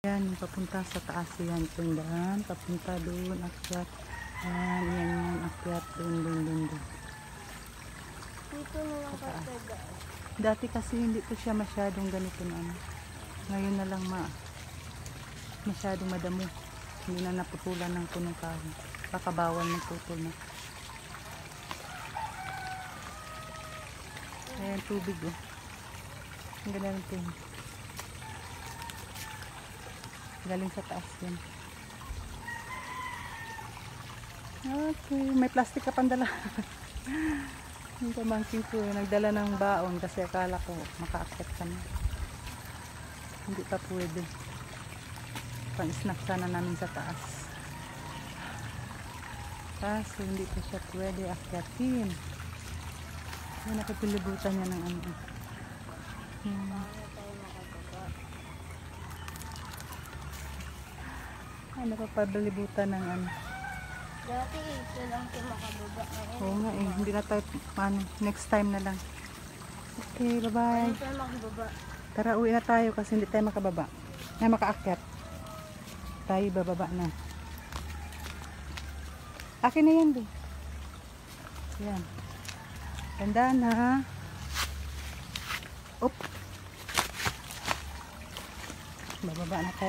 Yan, yung papunta sa taas yan. Tundan, papunta doon, akyat. Yan, yan, akyat. Doon. Dito na lang kasi. Dati kasi hindi po siya masyadong ganito na ano. Ngayon na lang masyadong madamo. Hindi na naputulan ng punong kahoy. Baka bawal ng putol na. Ayan, tubig oh. Ang ganda ng tubig. Galing sa taas yan. Okay, may plastic ka pandala. Yung pamangkin ko, nagdala ng baon kasi akala ko makaakyat kami. Hindi pa pwede. Pang-snack sana namin sa taas. Kaso hindi pa siya pwede akyatin. Ay, nakapilibutan niya ng ano. Ay, nakapabilibutan ng ano. Dati ito lang ito makababa. Oo nga eh, hindi na tayo, next time na lang. Okay, bye-bye. Ito makababa. Tara, uwi na tayo kasi hindi tayo makababa. Ay, makaakyat. Tayo bababa na. Akin na yan, di. Yan. Ganda na. Up. Bababa na tayo.